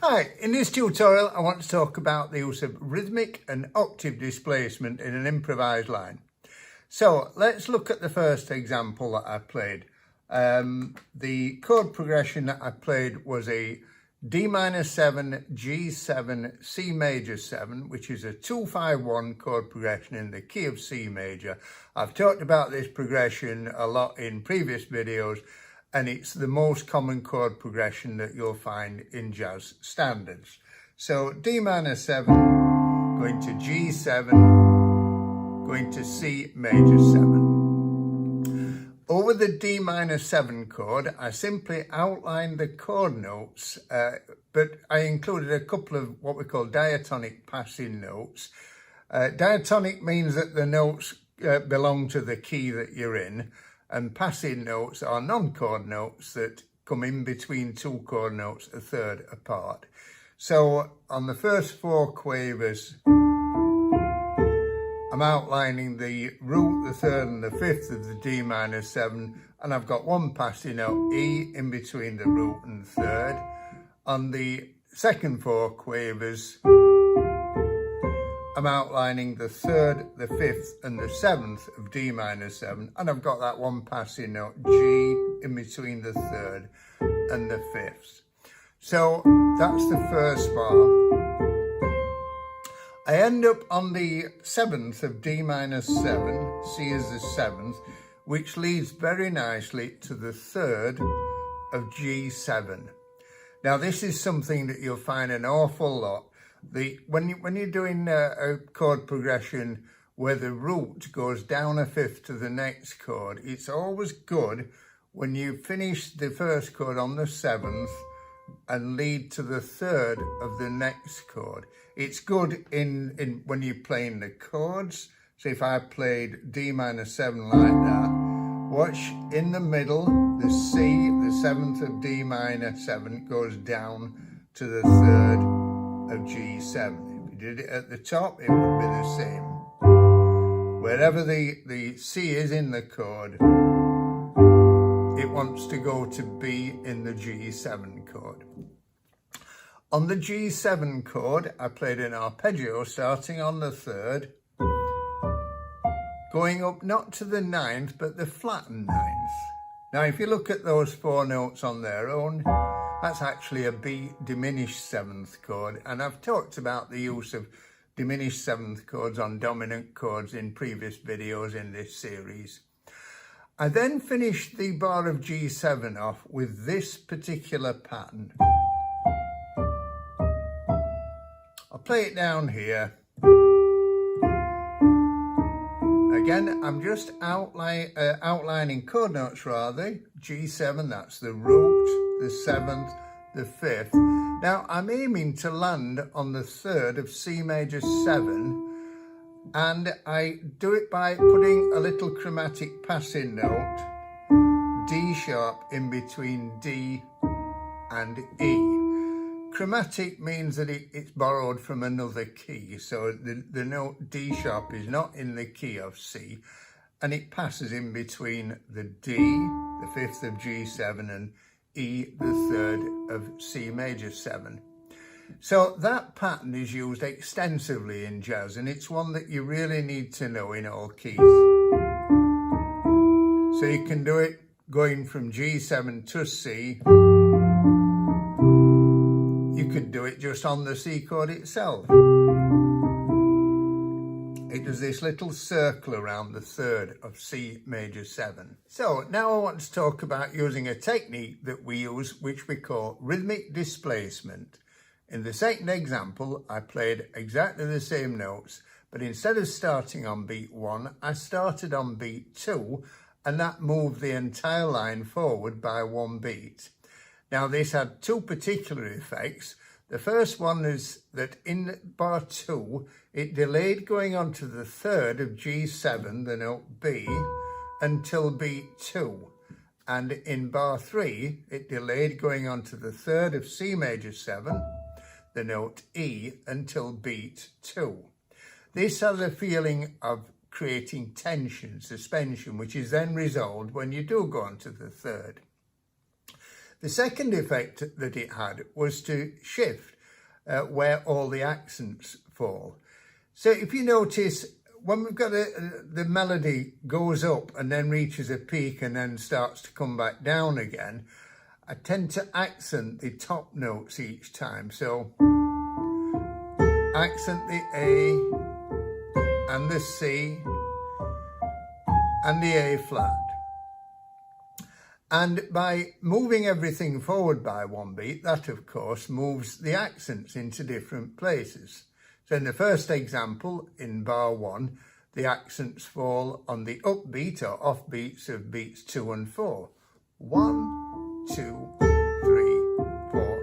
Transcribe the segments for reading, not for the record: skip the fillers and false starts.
Hi, in this tutorial I want to talk about the use of rhythmic and octave displacement in an improvised line. So let's look at the first example that I played. The chord progression that I played was a D minor 7, G7, C major 7, which is a 2-5-1 chord progression in the key of C major. I've talked about this progression a lot in previous videos, and it's the most common chord progression that you'll find in jazz standards. So D minor 7, going to G7, going to C major 7. Over the D minor 7 chord, I simply outlined the chord notes, but I included a couple of what we call diatonic passing notes. Diatonic means that the notes belong to the key that you're in, and passing notes are non-chord notes that come in between two chord notes a third apart. So on the first 4 quavers, I'm outlining the root, the third and the fifth of the D minor 7, and I've got one passing note, E, in between the root and the third. On the second 4 quavers, I'm outlining the third, the fifth and the 7th of D minor 7, and I've got that one passing note, G, in between the third and the fifth. So that's the first bar. I end up on the 7th of D minor 7, C is the 7th, which leads very nicely to the 3rd of G7. Now this is something that you'll find an awful lot. When you're doing a chord progression where the root goes down a fifth to the next chord, it's always good when you finish the first chord on the 7th and lead to the 3rd of the next chord. It's good in when you're playing the chords. So if I played D minor 7 like that, watch in the middle, the C, the 7th of D minor 7 goes down to the 3rd of G7. If you did it at the top, it would be the same. Wherever the C is in the chord, it wants to go to B in the G7 chord. On the G7 chord, I played an arpeggio starting on the 3rd, going up not to the 9th, but the flattened 9th. Now, if you look at those 4 notes on their own, that's actually a B diminished 7th chord, and I've talked about the use of diminished 7th chords on dominant chords in previous videos in this series. I then finished the bar of G7 off with this particular pattern. I'll play it down here. Again, I'm just outlining chord notes rather. G7, that's the root, the 7th, the 5th. Now I'm aiming to land on the 3rd of C major 7, and I do it by putting a little chromatic passing note, D sharp, in between D and E. Chromatic means that it's borrowed from another key, so the note D sharp is not in the key of C, and it passes in between the D, the 5th of G7, and E, the 3rd of C major 7. So that pattern is used extensively in jazz, and it's one that you really need to know in all keys. So you can do it going from G7 to C. You could do it just on the C chord itself. It does this little circle around the 3rd of C major 7. So now I want to talk about using a technique that we use, which we call rhythmic displacement. In the second example, I played exactly the same notes, but instead of starting on beat 1, I started on beat 2, and that moved the entire line forward by 1 beat. Now this had 2 particular effects. The first one is that in bar 2, it delayed going on to the 3rd of G7, the note B, until beat 2. And in bar 3, it delayed going on to the 3rd of C major 7, the note E, until beat 2. This has a feeling of creating tension, suspension, which is then resolved when you do go on to the 3rd. The second effect that it had was to shift. where all the accents fall. So if you notice, when we've got the melody goes up and then reaches a peak and then starts to come back down again, I tend to accent the top notes each time. So accent the A and the C and the A flat. And by moving everything forward by one beat, that of course moves the accents into different places. So in the first example, in bar 1, the accents fall on the upbeat or off beats of beats 2 and 4. 1, 2, 3, 4.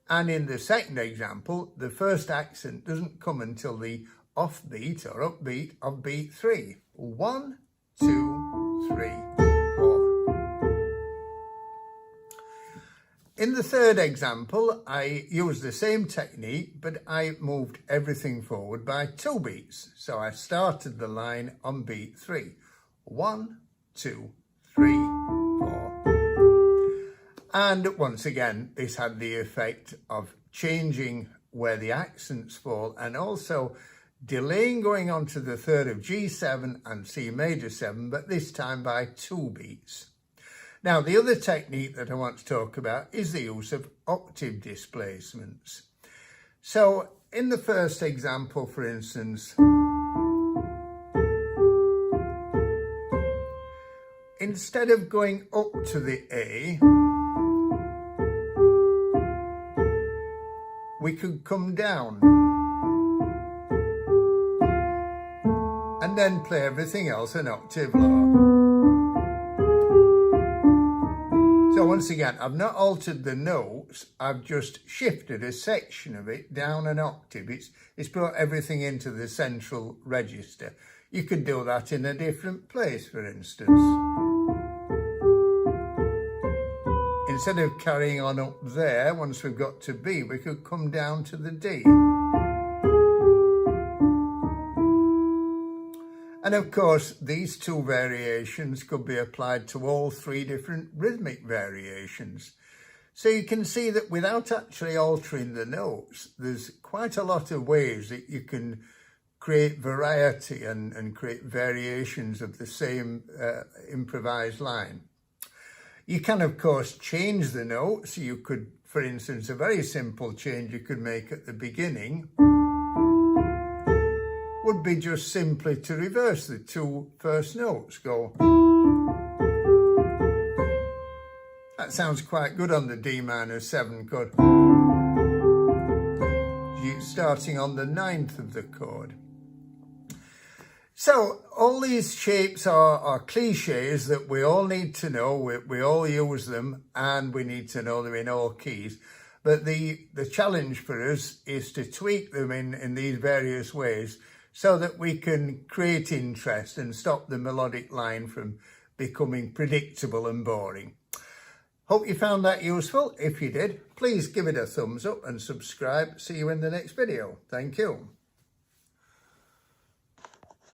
And in the second example, the first accent doesn't come until the off beat or upbeat of beat 3. 1, 2, 3, 4. In the third example, I used the same technique, but I moved everything forward by 2 beats. So I started the line on beat 3. 1, 2, 3, 4. And once again, this had the effect of changing where the accents fall and also delaying going on to the third of G7 and C major 7, but this time by 2 beats. Now, the other technique that I want to talk about is the use of octave displacements. So, in the first example, for instance, instead of going up to the A, we could come down and then play everything else an octave lower. So once again, I've not altered the notes, I've just shifted a section of it down an octave. It's brought everything into the central register. You could do that in a different place, for instance. Instead of carrying on up there, once we've got to B, we could come down to the D. And of course, these 2 variations could be applied to all 3 different rhythmic variations. So you can see that without actually altering the notes, there's quite a lot of ways that you can create variety and create variations of the same improvised line. You can, of course, change the notes. You could, for instance, a very simple change you could make at the beginning would be just simply to reverse the 2 first notes. Go. That sounds quite good on the D minor 7 chord. You're starting on the 9th of the chord. So all these shapes are cliches that we all need to know. We all use them and we need to know them in all keys. But the challenge for us is to tweak them in these various ways so that we can create interest and stop the melodic line from becoming predictable and boring. Hope you found that useful. If you did, please give it a thumbs up and subscribe. See you in the next video. Thank you.